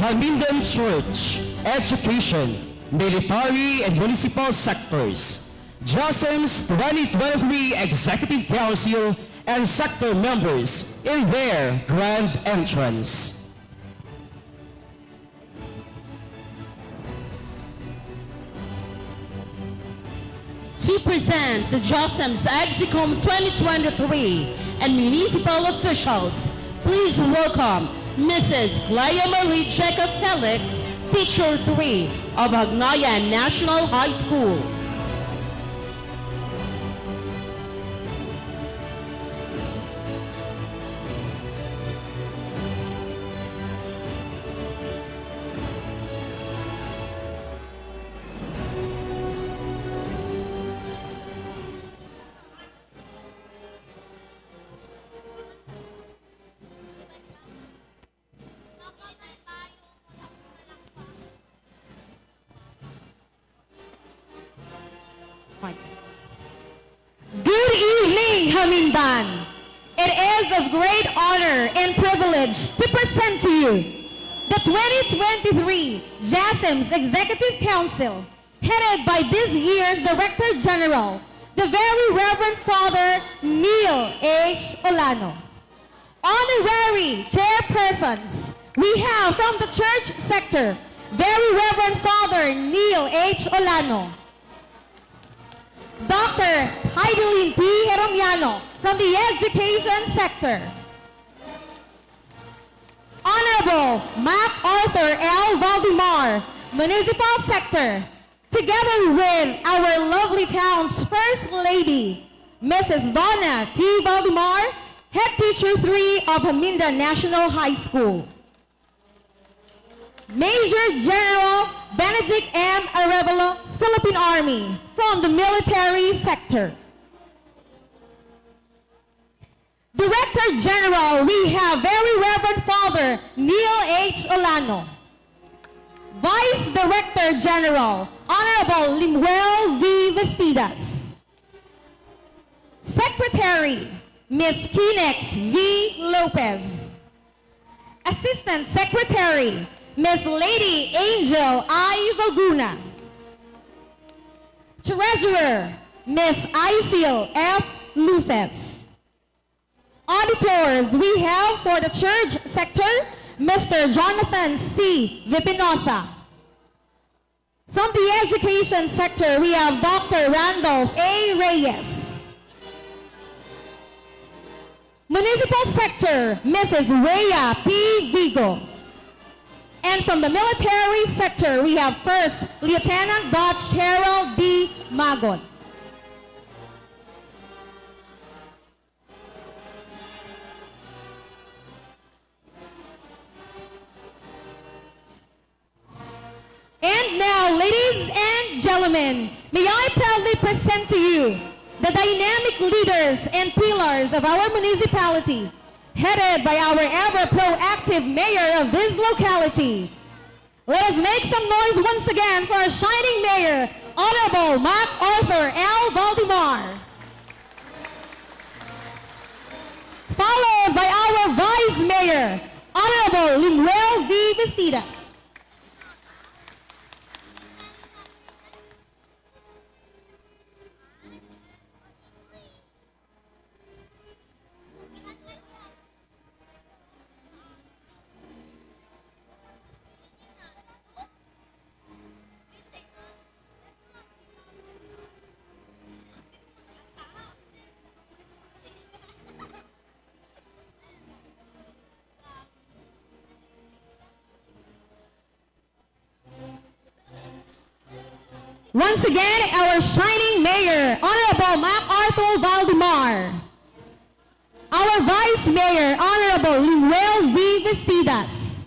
Hamindan Church, Education, Military and Municipal Sectors, JOSEM's 2023 Executive Council and sector members in their grand entrance. To present the JOSEM's Execom 2023 and municipal officials, please welcome Mrs. Clea Marie Jacob Felix, Teacher 3 of Agnayan National High School. Good evening, Hamindan. It is of great honor and privilege to present to you the 2023 JOSEM's Executive Council, headed by this year's Director General, the Very Reverend Father Neil H. Olano. Honorary chairpersons, we have from the church sector, Very Reverend Father Neil H. Olano, Dr. Heidelin P. Hermiano from the education sector, Honorable MacArthur L. Valdemar, municipal sector, together with our lovely town's First Lady, Mrs. Donna T. Valdemar, Head Teacher 3 of Hamindan National High School, Major General Benedict M. Arevalo, Philippine Army, from the military sector. Director General, we have Very Reverend Father Neil H. Olano. Vice Director General, Honorable Limuel V. Vestidas. Secretary, Ms. Kinex V. Lopez. Assistant Secretary, Ms. Lady Angel I. Valguna. Treasurer, Ms. Isil F. Luces. Auditors, we have for the church sector, Mr. Jonathan C. Vipinosa. From the education sector, we have Dr. Randolph A. Reyes. Municipal sector, Mrs. Rhea P. Vigo. And from the military sector, we have First Lieutenant Dutch Harold D. Magon. And now, ladies and gentlemen, may I proudly present to you the dynamic leaders and pillars of our municipality, headed by our ever-proactive mayor of this locality. Let us make some noise once again for our shining mayor, Honorable MacArthur L. Valdemar. Followed by our vice mayor, Honorable Limuel V. Vestidas. Once again, our shining mayor, Honorable MacArthur Valdemar. Our vice mayor, Honorable Limuel V. Vestidas.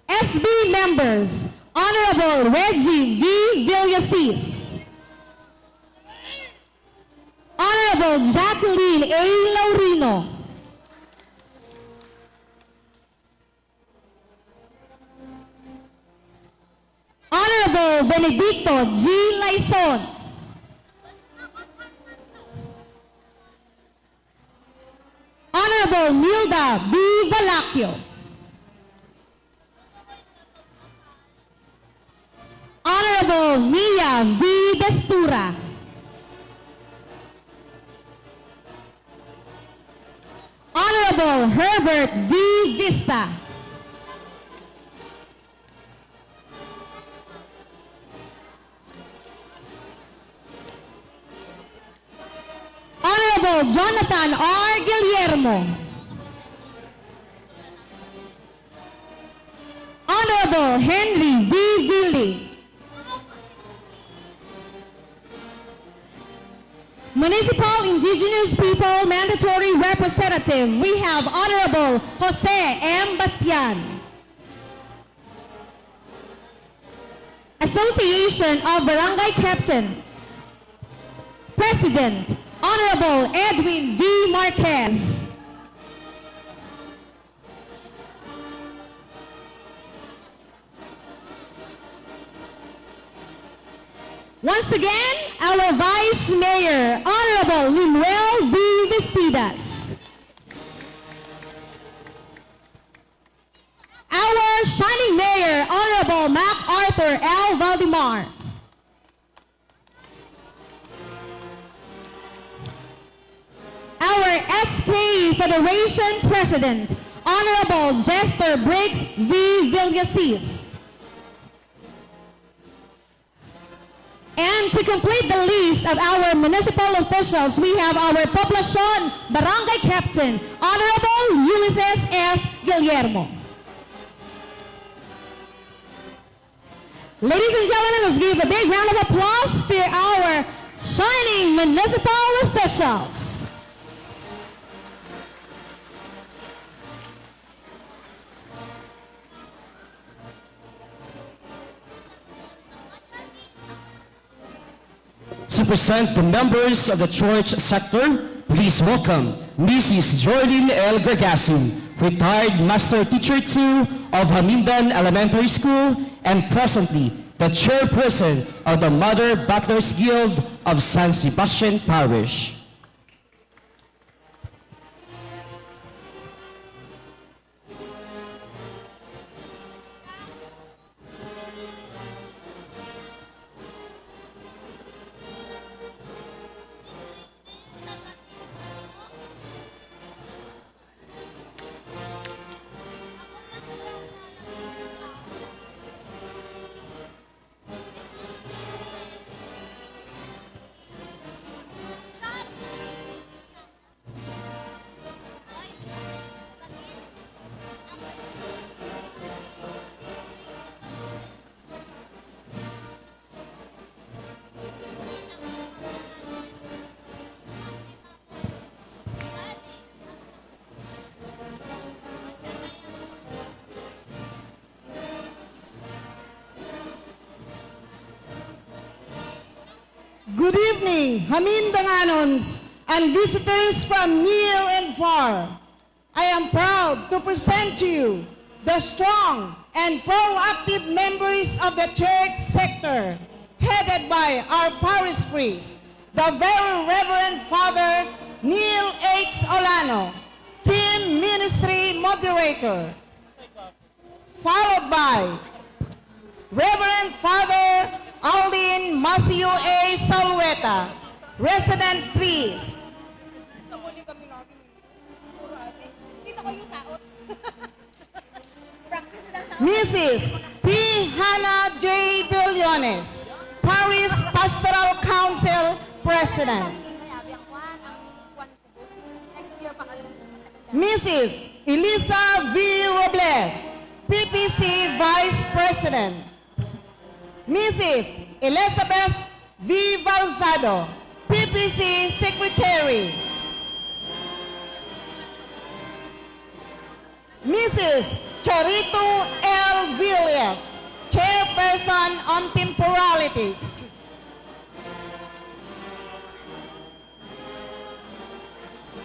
SB members, Honorable Reggie V. Villasis. Honorable Jacqueline A. Laurino. Honorable Benedicto G. Laison. Honorable Nilda B. Valacchio. Honorable Mia V. Destura. Honorable Herbert V. Vista. Honorable Jonathan R. Guillermo. Honorable Henry V. Gilly. Municipal Indigenous People Mandatory Representative, we have Honorable Jose M. Bastian. Association of Barangay Captain, President, Honorable Edwin V. Marquez. Once again, our Vice Mayor, Honorable Limuel V. Vestidas. Our Shining Mayor, Honorable MacArthur L. Valdemar. Our SK Federation President, Honorable Jester Briggs V. Villasis. And to complete the list of our municipal officials, we have our Poblacion Barangay Captain, Honorable Ulysses F. Guillermo. Ladies and gentlemen, let's give a big round of applause to our shining municipal officials. To present the members of the church sector, please welcome Mrs. Jordan L. Gregasin, retired Master Teacher 2 of Hamindan Elementary School and presently the chairperson of the Mother Butlers Guild of San Sebastian Parish. Good evening, Hamindanganons and visitors from near and far. I am proud to present to you the strong and proactive members of the church sector, headed by our parish priest, the Very Reverend Father Neil H. Olano, team ministry moderator, followed by Reverend Father Aldin Matthew A. Salweta, resident priest. Mrs. P. Hannah J. Billones, Parish Pastoral Council President. Mrs. Elisa V. Robles, PPC Vice President. Mrs. Elizabeth V. Valzado, PPC Secretary. Mrs. Charito L. Villas, Chairperson on Temporalities.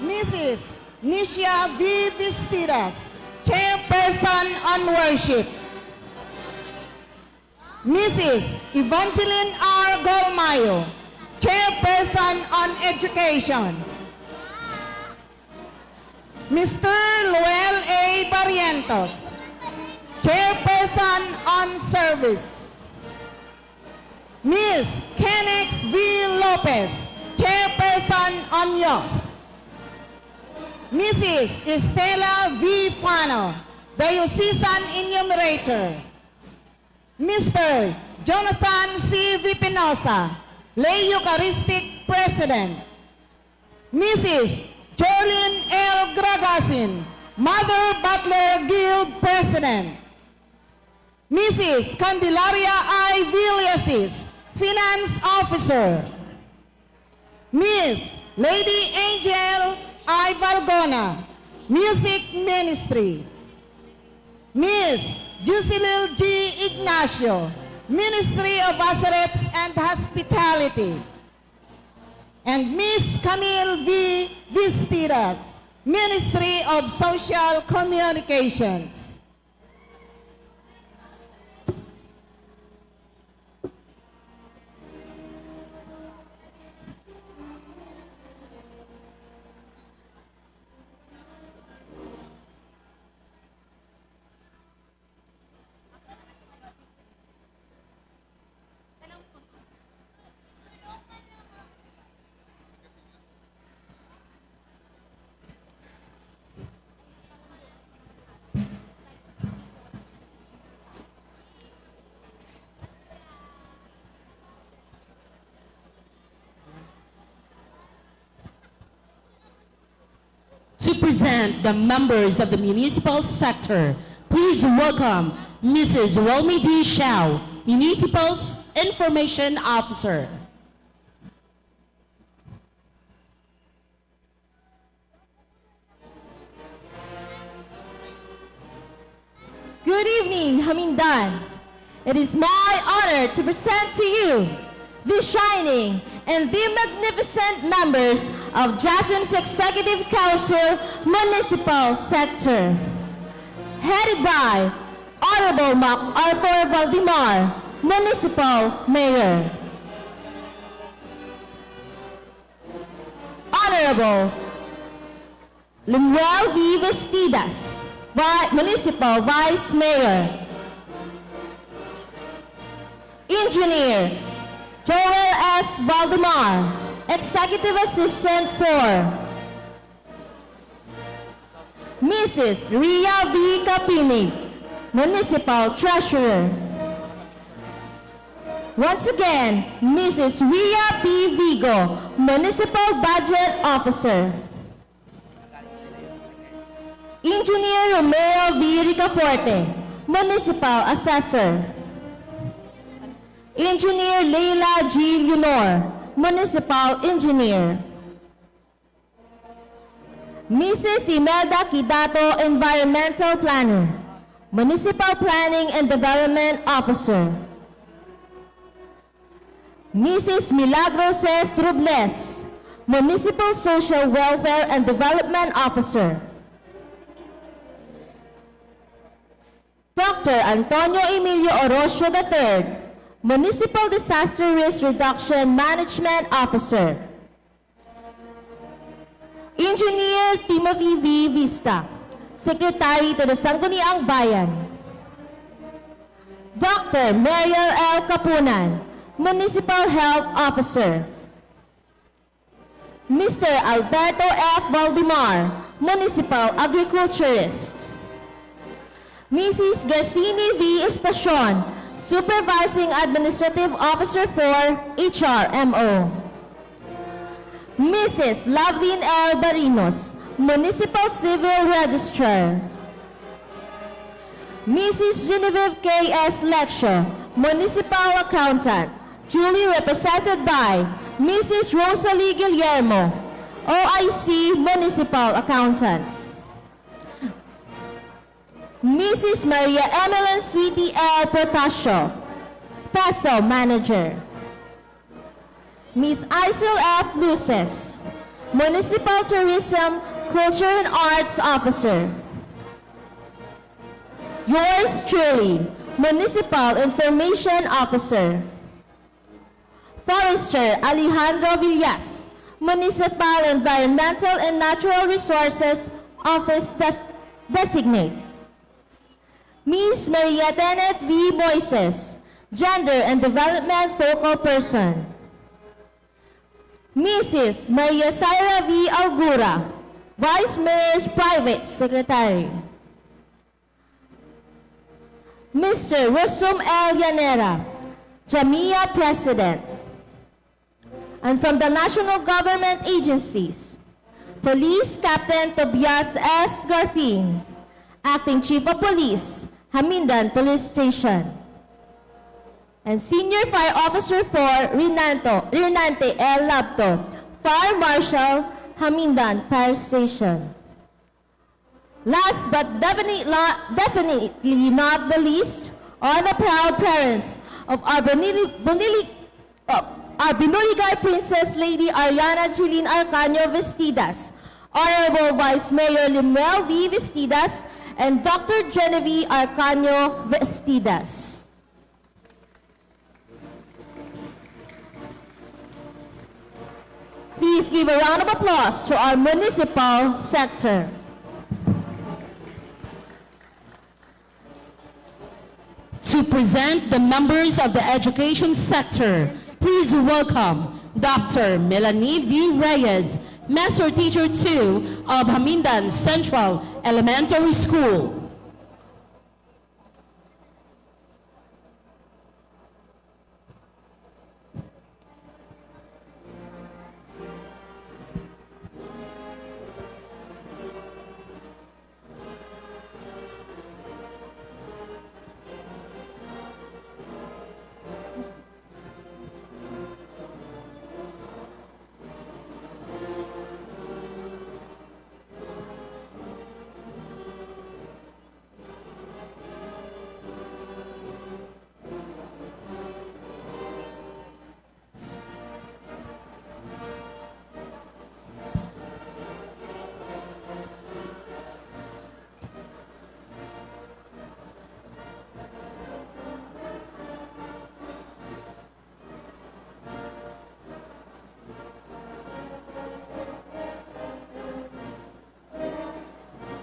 Mrs. Nisha V. Vistidas, Chairperson on Worship. Mrs. Evangeline R. Golmayo, Chairperson on Education. Mr. Luel A. Barrientos, Chairperson on Service. Ms. Kenex V. Lopez, Chairperson on Youth. Mrs. Estela V. Fano, Diocesan Enumerator. Mr. Jonathan C. Vipinosa, Lay Eucharistic President. Mrs. Jolene L. Gragasin, Mother Butler Guild President. Mrs. Candelaria I. Villasis, Finance Officer. Miss Lady Angel I. Valgona, Music Ministry. Miss Jusilil G. Ignacio, Ministry of Assets and Hospitality. And Miss Camille V. Vistiras, Ministry of Social Communications. To present the members of the municipal sector, please welcome Mrs. Rolmy D. Shao, Municipal's Information Officer. Good evening, Hamindan. It is my honor to present to you the shining and the magnificent members of JASM's Executive Council Municipal Sector, headed by Honorable MacArthur Valdemar, Municipal Mayor. Honorable Lemuel V. Vestidas, Municipal Vice Mayor. Engineer Joel S. Valdemar, Executive Assistant for Mrs. Ria V. Capini, Municipal Treasurer. Once again, Mrs. Ria P. Vigo, Municipal Budget Officer. Engineer Romeo V. Ricaforte, Municipal Assessor. Engineer Leila G. Leonor, Municipal Engineer. Mrs. Imelda Kidato, Environmental Planner, Municipal Planning and Development Officer. Mrs. Milagros S. Robles, Municipal Social Welfare and Development Officer. Dr. Antonio Emilio Orozco III, Municipal Disaster Risk Reduction Management Officer. Engineer Timothy V. Vista, Secretary to the Sangguniang Bayan. Dr. Mariel L. Capunan, Municipal Health Officer. Mr. Alberto F. Valdemar, Municipal Agriculturist. Mrs. Garcini V. Estacion, Supervising Administrative Officer for HRMO. Mrs. Loveline L. Barinos, Municipal Civil Registrar. Mrs. Genevieve K. S. Leccio, Municipal Accountant, duly represented by Mrs. Rosalie Guillermo, OIC Municipal Accountant. Mrs. Maria Emeline Sweetie L. Protasio, PESO Manager. Ms. Isel F. Luces, Municipal Tourism, Culture and Arts Officer. Yours truly, Municipal Information Officer. Forester Alejandro Villas, Municipal Environmental and Natural Resources Office Designate. Ms. Maria Tenet V. Moises, Gender and Development Focal Person. Mrs. Maria Sara V. Algura, Vice Mayor's Private Secretary. Mr. Rustum L. Llanera, Jamia President. And from the national government agencies, Police Captain Tobias S. Garfin, Acting Chief of Police, Hamindan Police Station. And Senior Fire Officer 4, Rinante L. Labto, Fire Marshal, Hamindan Fire Station. Last but definitely not the least are the proud parents of our Binuligay Princess Lady Ariana Jeline Arcaño Vestidas, Honorable Vice Mayor Limuel V. Vestidas, and Dr. Genevieve Arcaño Vestidas. Please give a round of applause to our municipal sector. To present the members of the education sector, please welcome Dr. Melanie V. Reyes, Master Teacher 2 of Hamindan Central Elementary School.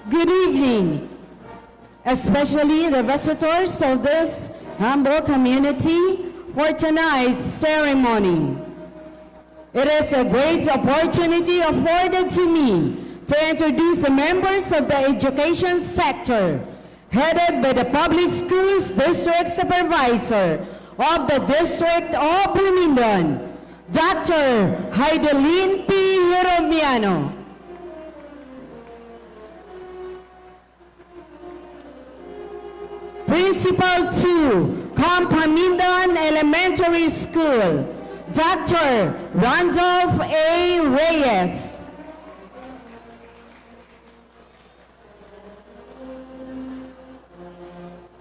Good evening, especially the visitors of this humble community for tonight's ceremony. It is a great opportunity afforded to me to introduce the members of the education sector, headed by the Public Schools District Supervisor of the District of Hamindan, Dr. Heidelin P. Hiromiano. Principal 2, Camp Hamindan Elementary School, Dr. Randolph A. Reyes.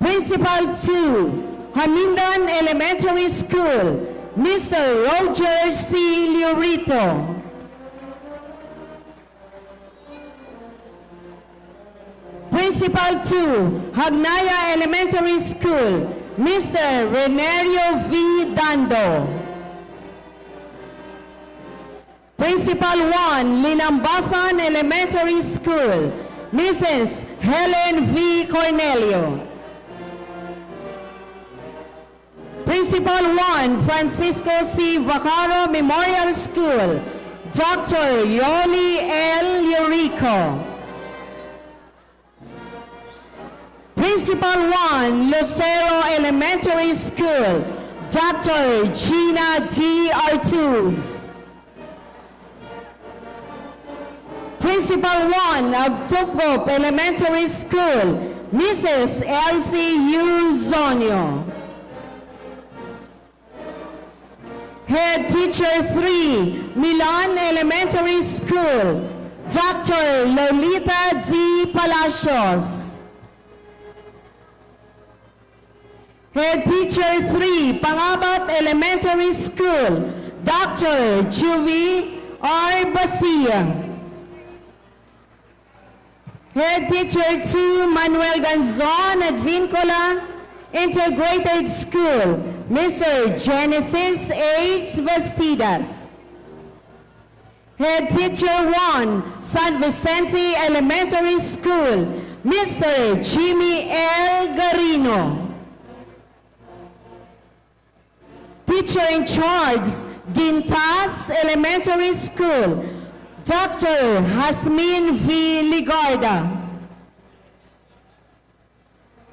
Principal 2, Hamindan Elementary School, Mr. Roger C. Liorito. Principal 2, Hagnaya Elementary School, Mr. Renerio V. Dando. Principal 1, Linambasan Elementary School, Mrs. Helen V. Cornelio. Principal 1, Francisco C. Vaccaro Memorial School, Dr. Yoli L. Eurico. Principal 1, Lucero Elementary School, Dr. Gina D. Artuz. Principal 1 of Tukgop Elementary School, Mrs. Elsie U. Zonio. Head Teacher 3, Milan Elementary School, Dr. Lolita D. Palacios. Head Teacher 3, Pangabat Elementary School, Dr. Juvie R. Basia. Head Teacher 2, Manuel Ganzon at Vincola Integrated School, Mr. Genesis H. Vestidas. Head Teacher 1, San Vicente Elementary School, Mr. Jimmy L. Garino. Teacher in charge, Gintas Elementary School, Dr. Hasmin V. Ligarda.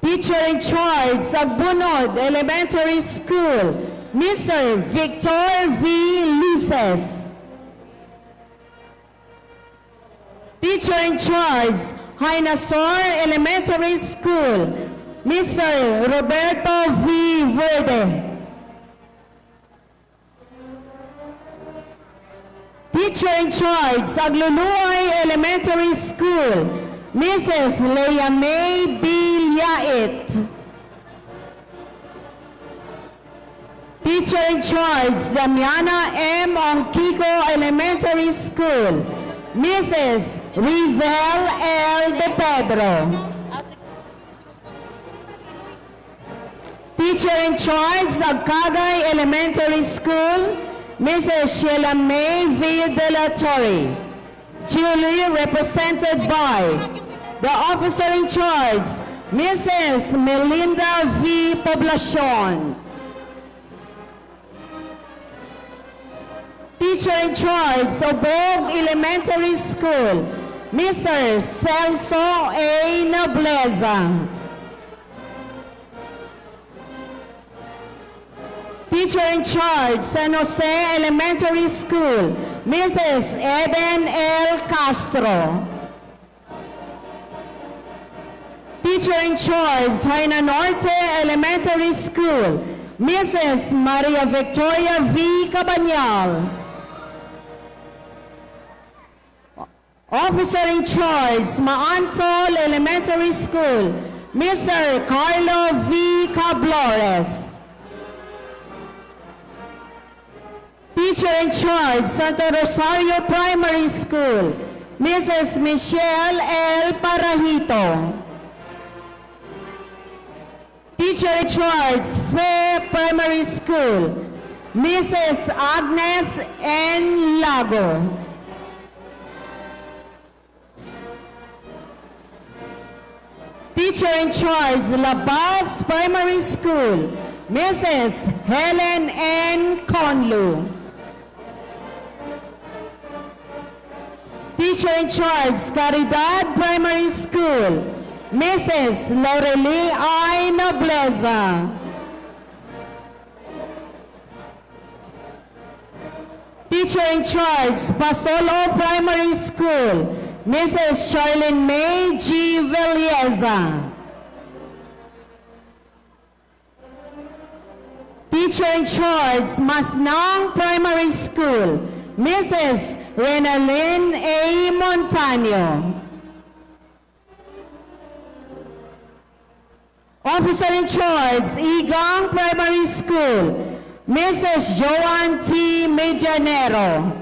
Teacher in charge of Bunod Elementary School, Mr. Victor V. Luces. Teacher in charge, Hainasor Elementary School, Mr. Roberto V. Verde. Teacher in charge, Agluluay Elementary School, Mrs. Leia May B. Liait. Teacher in charge, Damiana M. Ongkiko Elementary School, Mrs. Rizel L. De Pedro. Teacher in charge of Cagay Elementary School, Mrs. Sheila May V. De La Torre. Duly represented by the officer in charge, Mrs. Melinda V. Poblacion. Teacher in charge of Bog Elementary School, Mr. Celso A. Nobleza. Teacher in charge, San Jose Elementary School, Mrs. Eden L. Castro. Teacher in charge, Jaina Norte Elementary School, Mrs. Maria Victoria V. Cabanyal. Officer in charge, Maantol Elementary School, Mr. Carlo V. Cablores. Teacher in charge, Santo Rosario Primary School, Mrs. Michelle L. Parajito. Teacher in charge, Fe Primary School, Mrs. Agnes N. Lago. Teacher in charge, Labas Primary School, Mrs. Helen N. Conlu. Teacher in charge, Caridad Primary School, Mrs. Laureli I. Nobleza. Teacher in charge, Pasolo Primary School, Mrs. Charlene May G. Velieza. Teacher in charge, Masnang Primary School, Mrs. Renalyn A. Montaño. Officer in charge, Igang Primary School, Mrs. Joanne T. Medianero.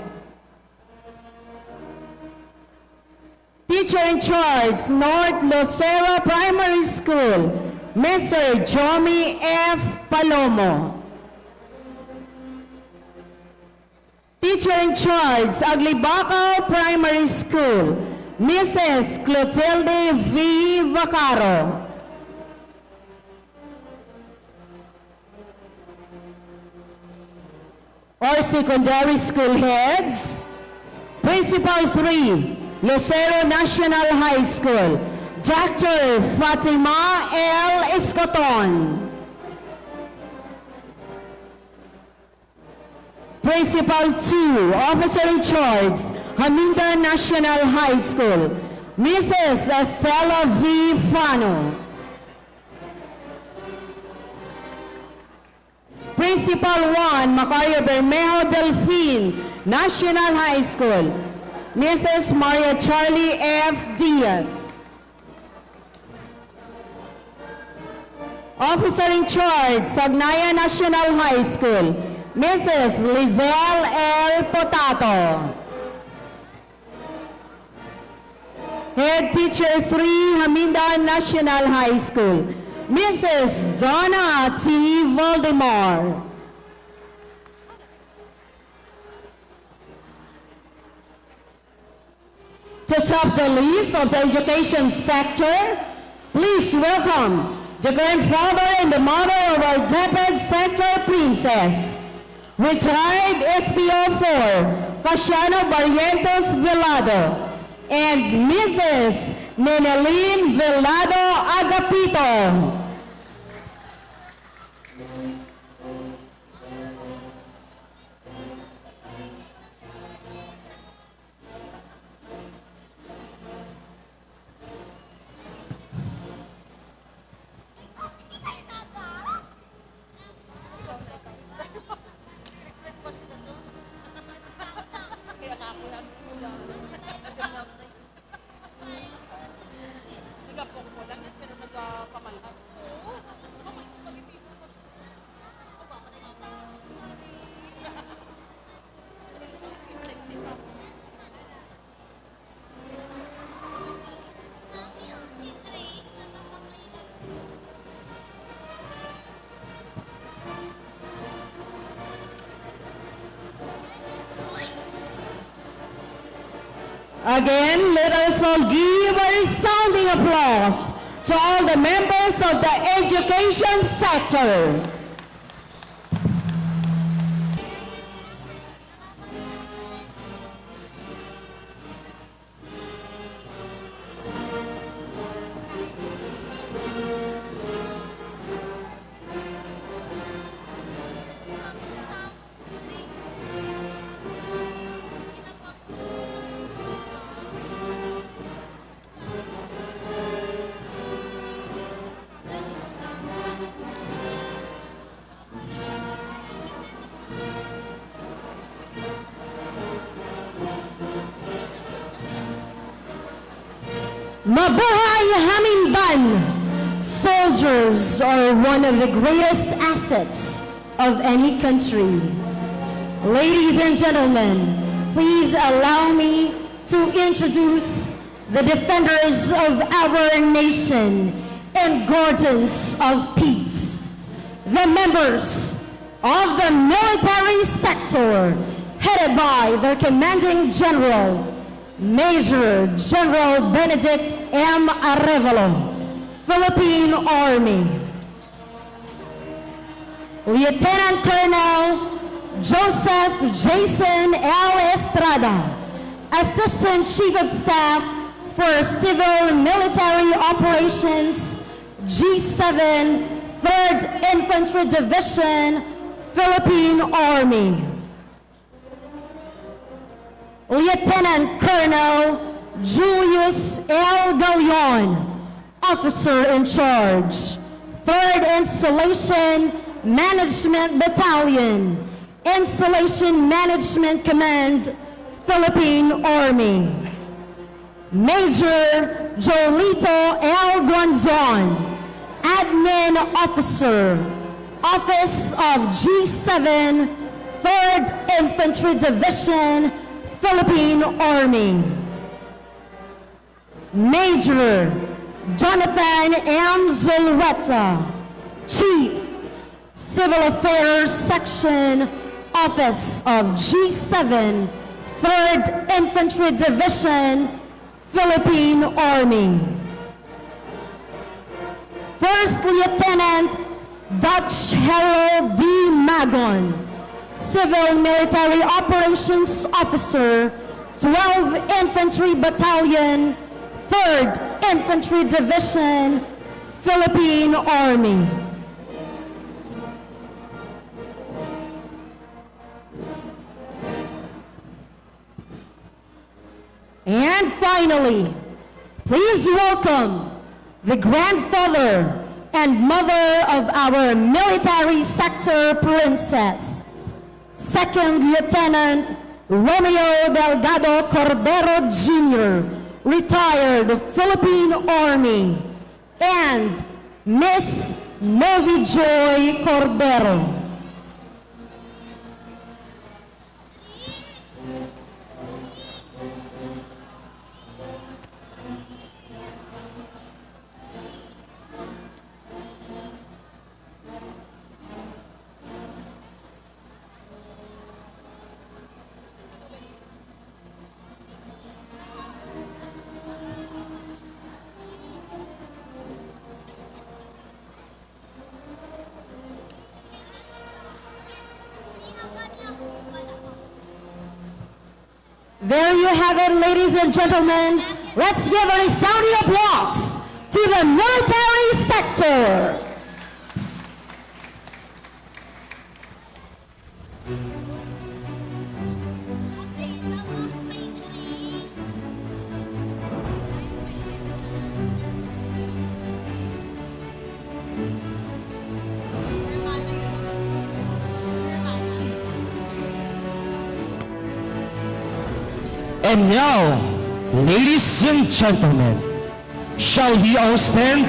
Teacher in charge, North Lucero Primary School, Mr. Jomi F. Palomo. Teacher in charge, Aglibacao Primary School, Mrs. Clotilde V. Vacaro. Or secondary school heads, Principal 3, Lucero National High School, Dr. Fatima L. Escoton. Principal 2, Officer in charge, Haminda National High School, Mrs. Estela V. Fano. Principal 1, Macario Bermejo Delfin National High School, Mrs. Maria Charlie F. Diaz. Officer in charge, Sagnaya National High School, Mrs. Lizelle L. Potato. Head Teacher 3, Haminda National High School, Mrs. Jana T. Voldemar. To top the list of the education sector, please welcome the grandfather and the mother of our Deped Sector Princess, retired SPO4, Casiano Barrientos Velado, and Mrs. Nenelin Velado Agapito. Again, let us all give a resounding applause to all the members of the education sector. Mabuhay Hamindan! Soldiers are one of the greatest assets of any country. Ladies and gentlemen, please allow me to introduce the defenders of our nation and guardians of peace, the members of the military sector headed by their commanding general, Major General Benedict M. Arevalo, Philippine Army. Lieutenant Colonel Joseph Jason L. Estrada, Assistant Chief of Staff for Civil Military Operations, G7, 3rd Infantry Division, Philippine Army. Lieutenant Colonel Julius L. Galeon, Officer in Charge, 3rd Installation Management Battalion, Installation Management Command, Philippine Army. Major Jolito L. Guanzon, Admin Officer, Office of G7, 3rd Infantry Division, Philippine Army. Major Jonathan M. Zulueta, Chief, Civil Affairs Section, Office of G7, 3rd Infantry Division, Philippine Army. First Lieutenant Dutch Harold D. Magon, Civil Military Operations Officer, 12th Infantry Battalion, 3rd Infantry Division, Philippine Army. And finally, please welcome the grandfather and mother of our military sector princess, Second Lieutenant Romeo Delgado Cordero Jr., retired Philippine Army, and Miss Novi Joy Cordero. There you have it, ladies and gentlemen. Let's give a resounding applause to the military sector. And now, ladies and gentlemen, shall we all stand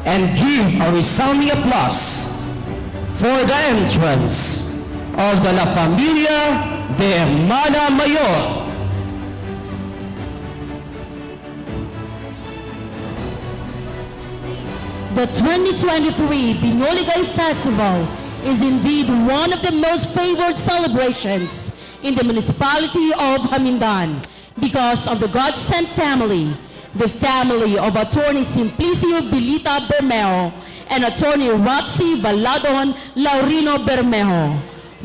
and give a resounding applause for the entrance of the La Familia de Hermana Mayor. The 2023 Binuligay Festival is indeed one of the most favored celebrations in the municipality of Hamindan because of the God-sent family, the family of Atty. Simplicio Belita Bermejo and Atty. Rotsie Laurino Bermejo.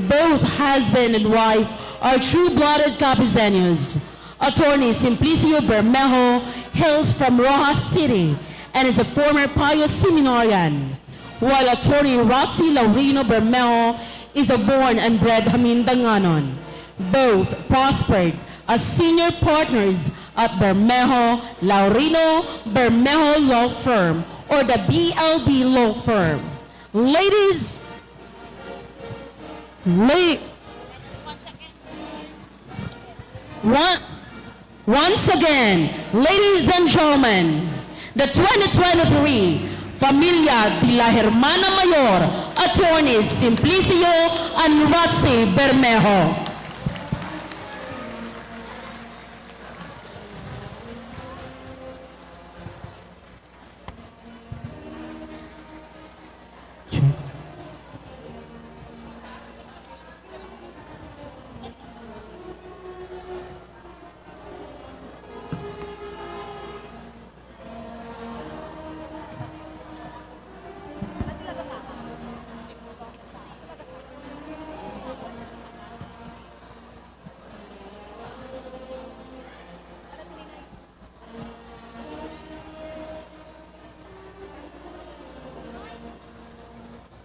Both husband and wife are true-blooded Capizeños. Atty. Simplicio Bermejo hails from Rojas City and is a former Pious Seminarian, while Atty. Rotsie Laurino Bermejo is a born and bred Hamindanganon. Both prospered as senior partners at Bermejo Laurino Bermejo Law Firm, or the BLB Law Firm. Ladies, once again, ladies and gentlemen, the 2023 Familia de la Hermana Mayor, Atty. Simplicio and Rotsie Bermejo.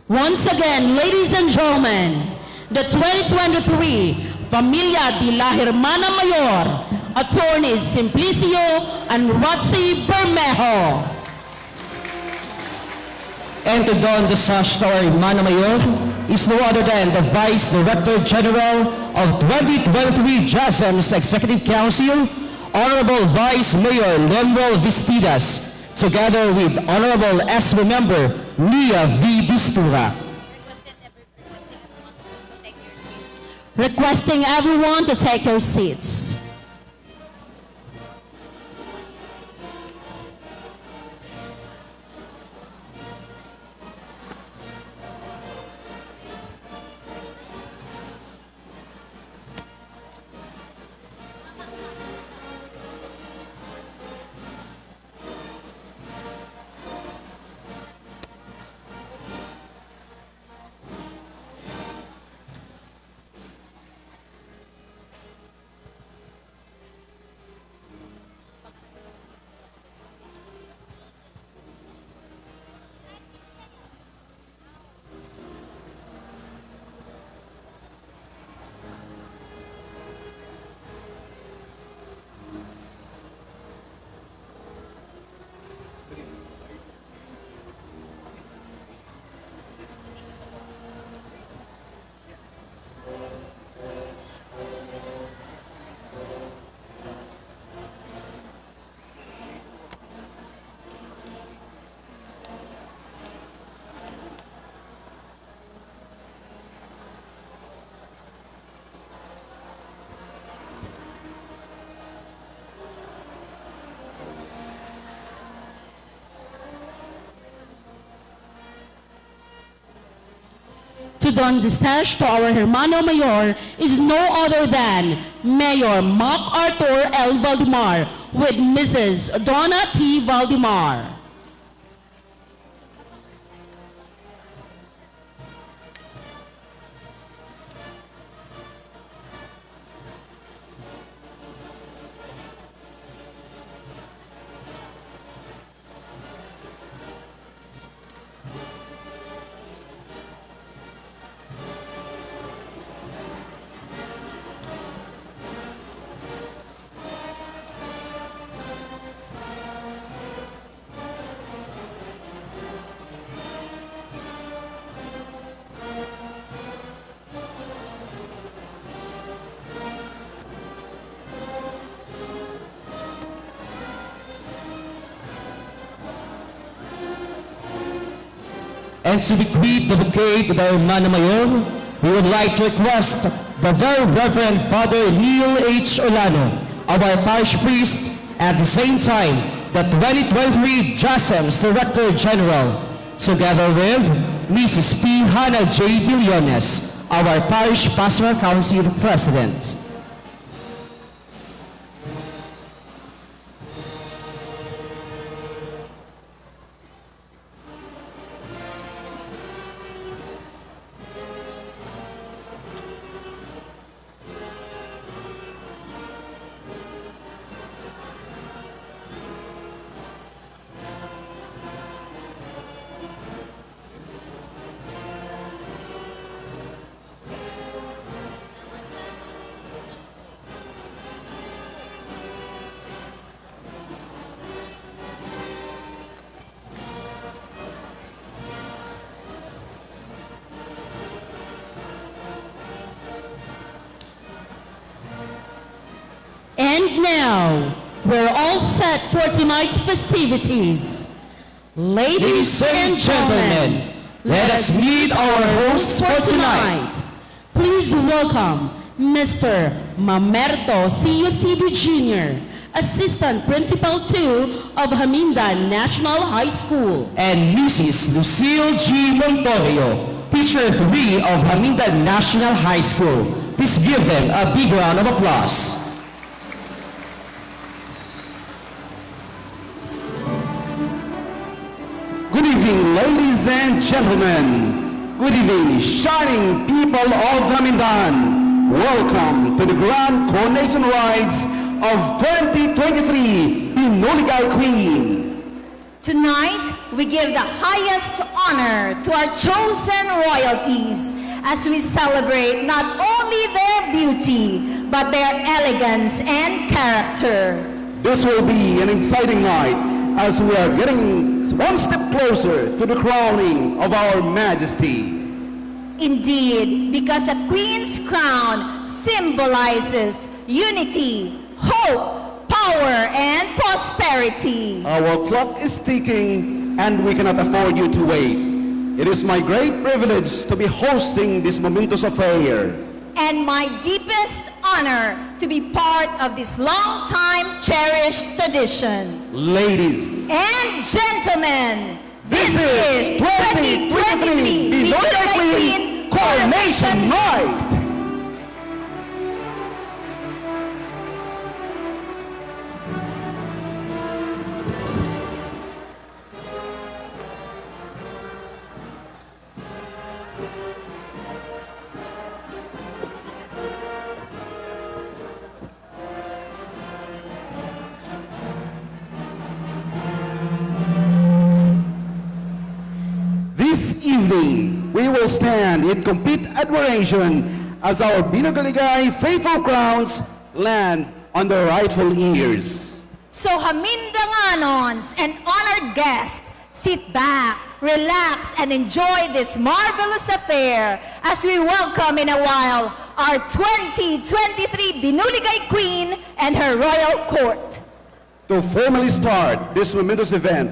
Once again, ladies and gentlemen, the 2023 Familia de la Hermana Mayor, Atty. Simplicio and Rotsie Bermejo. And to don the sash to our Hermana Mayor is no other than the Vice Director General of 2023 JASM's Executive Council, Honorable Vice Mayor Lemuel Vistidas, together with Honorable ESMA Member Nia V. Distura. Requesting everyone to take your seats. To don the sash to our Hermano Mayor is no other than Mayor Mac Arthur L. Valdemar with Mrs. Donna T. Valdemar. And to bequeath the bouquet to the Hermana Mayor, we would like to request the Very Reverend Father Neil H. Olano, our parish priest, at the same time, the 2023 JASEM's Director General, together with Mrs. P. Hannah J. De Leones, our Parish Pastoral Council President. And now, we're all set for tonight's festivities. Ladies and gentlemen, let us meet our hosts for tonight. Please welcome Mr. Mamerto C. Eusebio Jr., Assistant Principal 2 of Hamindan National High School. And Mrs. Lucille G. Montorio, Teacher 3 of Hamindan National High School. Please give them a big round of applause. Good evening, ladies and gentlemen. Good evening, shining people of Hamindan. Welcome to the grand coronation rites of 2023 Binuligay Queen. Tonight, we give the highest honor to our chosen royalties as we celebrate not only their beauty, but their elegance and character. This will be an exciting night as we are getting one step closer to the crowning of our Majesty. Indeed, because a queen's crown symbolizes unity, hope, power, and prosperity. Our clock is ticking and we cannot afford you to wait. It is my great privilege to be hosting this momentous affair. And my deepest honor to be part of this long-time cherished tradition. Ladies And gentlemen, This is 2023 Binuligay Queen Coronation Night! This evening, we will stand in complete admiration as our Binuligay faithful crowns land on their rightful ears. So Hamindanganons and honored guests, sit back, relax, and enjoy this marvelous affair as we welcome in a while our 2023 Binuligay Queen and her royal court. To formally start this momentous event,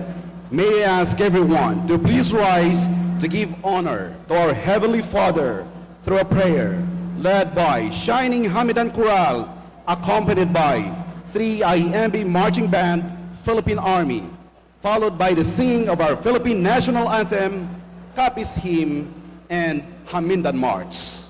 may I ask everyone to please rise to give honor to our Heavenly Father through a prayer led by Shining Hamidan Choral, accompanied by 3 IMB Marching Band, Philippine Army, followed by the singing of our Philippine National Anthem, Kapis Hymn, and Hamindan March.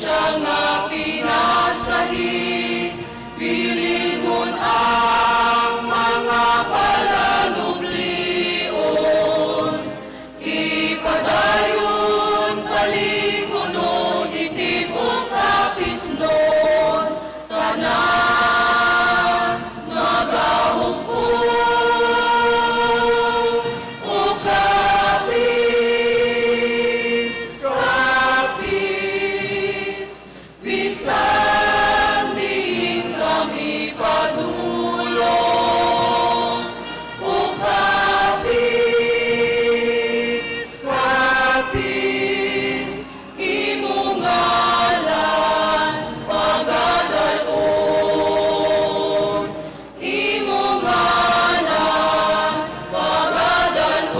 siya nga pinasahi, pilingon ang mga palanublion, ipadayon palikunon, itipong kapisnon, tanan magahumpong, o kapis, kapis, bisan diin kami padulong, o kapis, kapis, imong ngalan pagadalon, imong ngalan pagadalon.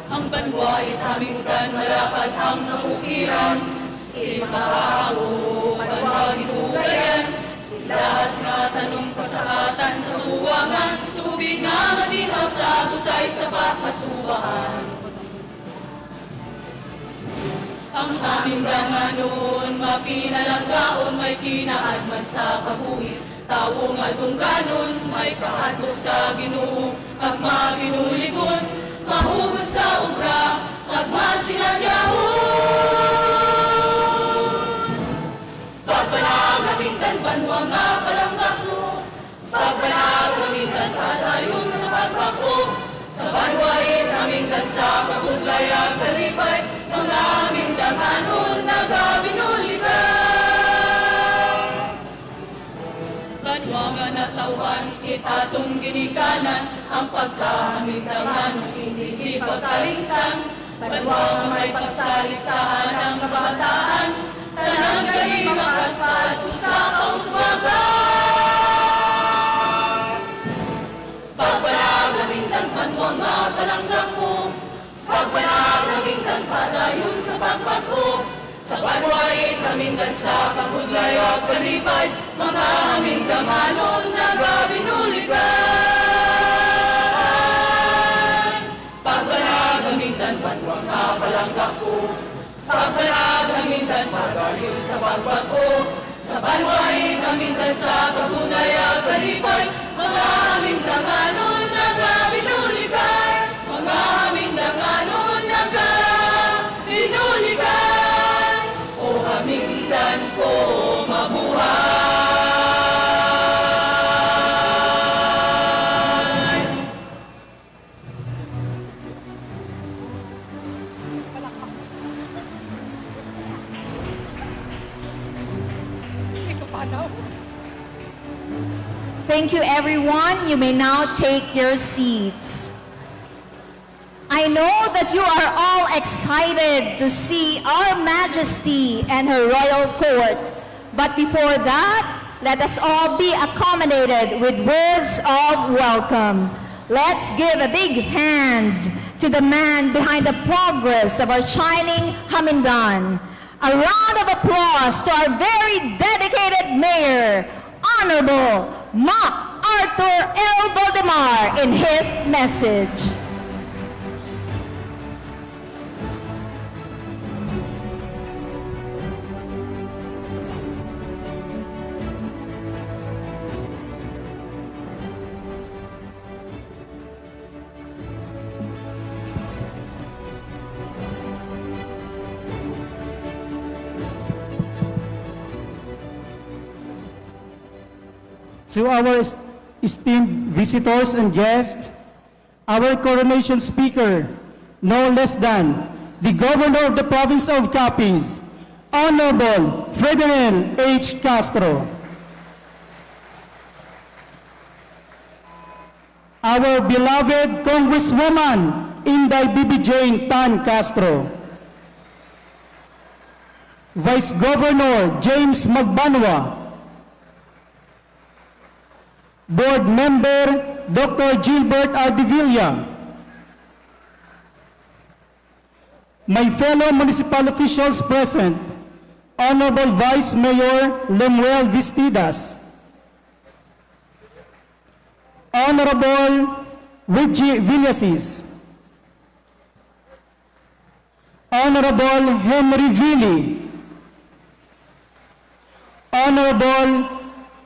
Ang banwa itaminggan, malapad ang naukiran, imahago, banwa gitugayan, ilahas nga tanong kasahatan sa tuwangan, tubig nga matinaw sa busay sa pakasuwahan. Ang aming danganon, mapinalanggaon, may kinaad man sa kabuhi, tao nga tungganon, may kahadlok sa Ginoo, agma binuligon, mahugos sa ubra, nagmasinadyahon. Pagbanag namintan banwa nga palanggako, pagbanag namintan padayon sa pagpako, sa banwain namintan sa kabudlayan kalipay, mga aming danganon nagabinuligan. Banwa nga natauhan, itatong ginikanan, ang pagkahamintangan ng hindi pagkalintang, banwa nga may pagsalisahan ng kabataan, tanang kayo makasal, usa kauswagan. Pagbalag namintang banwa nga palanggako, pagbalag namintang padayon sa pagpako, sa banwain namintang sa kabudlayan kalipay, mga aming danganon nagabinuligan. Pagbanag namingtan banwa nga palanggako, pagbanag namingtan padayon sa pagpako, sa banwain namingtan sa kabudlayan kalipay, mga aming danganon nagabinuligan, mga aming danganon nagabinuligan, o hamingtan ko mabuhay. Thank you, everyone. You may now take your seats. I know that you are all excited to see Our Majesty and her royal court. But before that, let us all be accommodated with words of welcome. Let's give a big hand to the man behind the progress of our shining Hamindan. A round of applause to our very dedicated mayor, Honorable Ma Arthur L. Valdemar, in his message. To our esteemed visitors and guests, our coronation speaker, no less than the Governor of the Province of Capiz, Honorable Ferdinand H. Castro. Our beloved Congresswoman, Inday Bibi Jane Tan Castro. Vice Governor James Magbanwa, Board Member Dr. Gilbert Ardevilla, my fellow municipal officials present, Honorable Vice Mayor Lemuel Vistidas, Honorable Reggie Villasis, Honorable Henry Villi, Honorable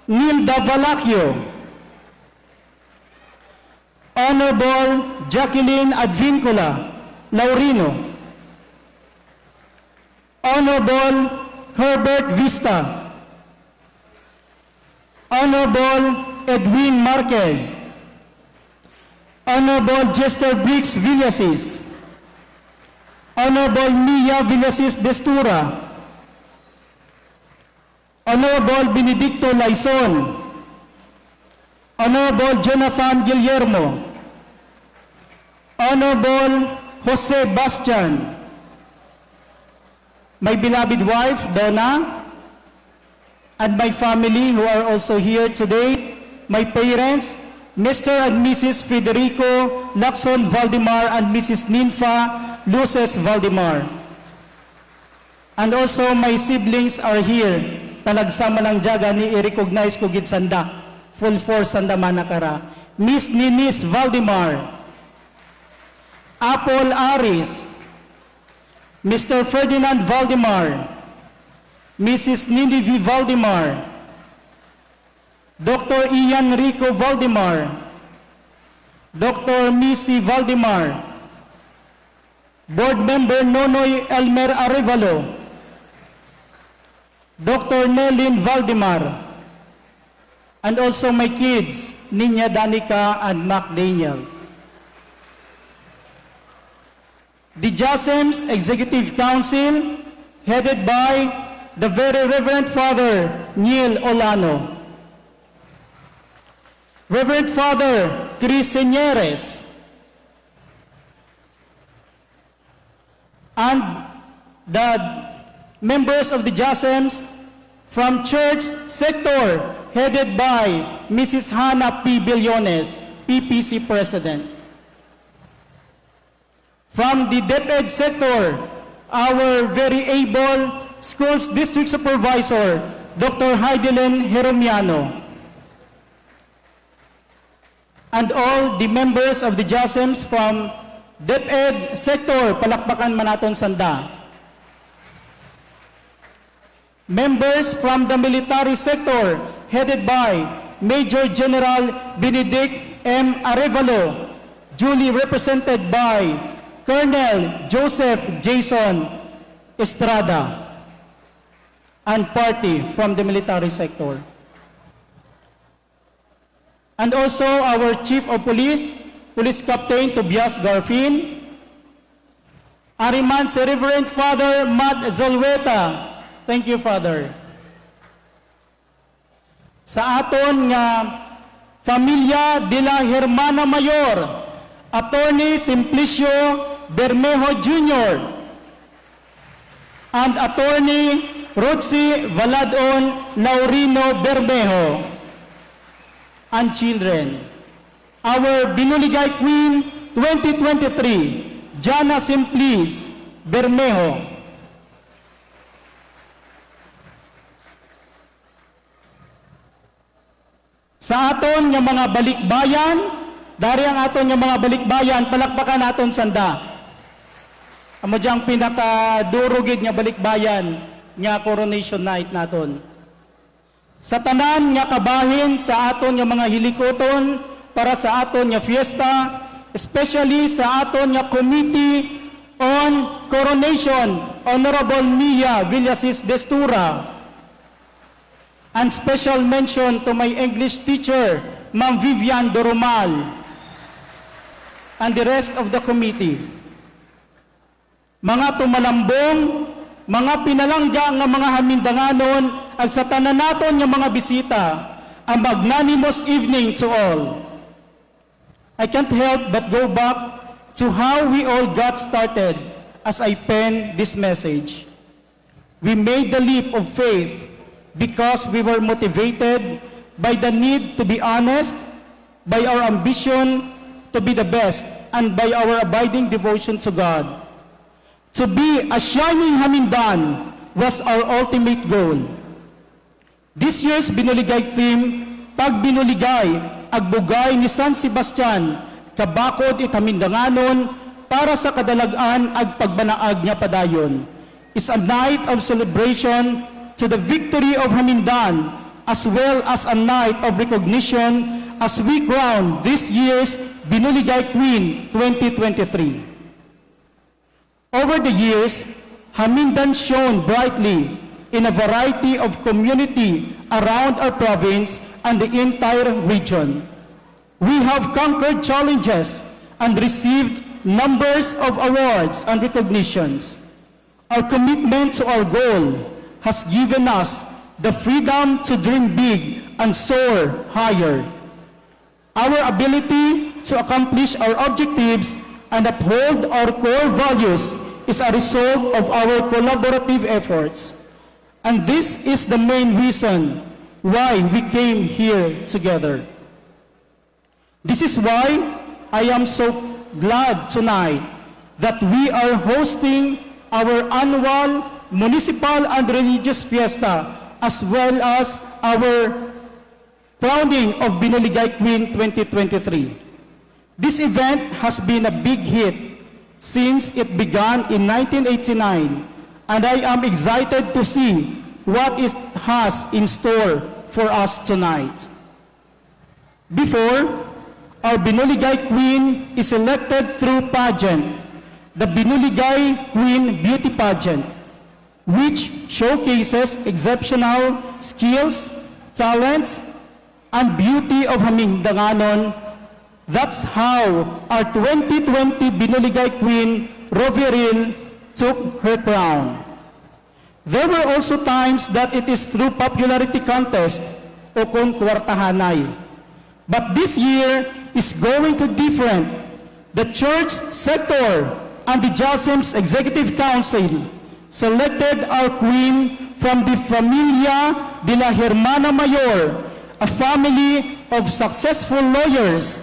Nilda Valacchio, Honorable Jacqueline Advincula Laurino, Honorable Herbert Vista, Honorable Edwin Marquez, Honorable Jester Briggs Villasis, Honorable Mia Villasis Destura, Honorable Benedicto Laison, Honorable Jonathan Guillermo, Honorable Jose Bastian, my beloved wife, Donna, and my family who are also here today, my parents, Mr. and Mrs. Federico Lacson Valdemar and Mrs. Ninfa Luces Valdemar. And also my siblings are here. Talagsama lang jaga ni i-recognize ko gid sanda. Full force sanda manakara. Miss Ninis Valdemar, Apple Aris, Mr. Ferdinand Valdemar, Mrs. Ninivi Valdemar, Dr. Ian Rico Valdemar, Dr. Missy Valdemar, Board Member Nonoy Elmer Arevalo, Dr. Nelin Valdemar, and also my kids, Ninya Danica and Mac Daniel. The JASEM's Executive Council, headed by the very Reverend Father Neil Olano, Reverend Father Chris Señeres, and the members of the JASEMs from church sector, headed by Mrs. Hannah P. Billones, PPC President. From the DepEd sector, our very able Schools District Supervisor, Dr. Heidelin Jeromiano, and all the members of the JASEMs from DepEd sector, palakpakan manaton sanda. Members from the military sector, headed by Major General Benedict M. Arevalo, duly represented by Colonel Joseph Jason Estrada, and party from the military sector. And also our Chief of Police, Police Captain Tobias Garfin, Ariman si Reverend Father Matt Zolweta. Thank you, Father. Sa aton nga Familia de la Hermana Mayor, Attorney Simplicio Bermejo Jr. and Attorney Rotsie Valadon Laurino Bermejo, and children. Our Binuligay Queen 2023, Jana Simplice Bermejo. Sa aton nga mga balikbayan, dari ang aton nga mga balikbayan, palakpakan aton sanda. Amo diyang pinakadurugid nga balikbayan nga Coronation Night naton. Sa tanan nga kabahin sa aton nga mga hilikoton para sa aton nga fiesta, especially sa aton nga Committee on Coronation, Honorable Mia Villasis Destura, and special mention to my English teacher, Ma'am Vivian Dorumal, and the rest of the committee. Mga tumalambong, mga pinalangga nga mga hamindanganon, at sa tanan naton nga mga bisita, a magnanimous evening to all. I can't help but go back to how we all got started as I pen this message. We made the leap of faith because we were motivated by the need to be honest, by our ambition to be the best, and by our abiding devotion to God. To be a shining Hamindan was our ultimate goal. This year's Binuligay theme, Pag Binuligay, agbugay ni San Sebastian, kabakod it Hamindanganon, para sa kadalagan ag pagbanaag niya padayon, is a night of celebration to the victory of Hamindan, as well as a night of recognition as we crown this year's Binuligay Queen 2023. Over the years, Hamindan shone brightly in a variety of community around our province and the entire region. We have conquered challenges and received numbers of awards and recognitions. Our commitment to our goal has given us the freedom to dream big and soar higher. Our ability to accomplish our objectives and uphold our core values is a result of our collaborative efforts. And this is the main reason why we came here together. This is why I am so glad tonight that we are hosting our annual municipal and religious fiesta, as well as our crowning of Binuligay Queen 2023. This event has been a big hit since it began in 1989, and I am excited to see what it has in store for us tonight. Before, our Binuligay Queen is elected through pageant, the Binuligay Queen Beauty Pageant, which showcases exceptional skills, talents, and beauty of Hamindanganon. That's how our 2020 Binuligay Queen, Roveril, took her crown. There were also times that it is through popularity contest o kung kwartahanay. But this year is going to different. The church sector and the JASEM's Executive Council selected our queen from the Familia de la HERMANA Mayor, a family of successful lawyers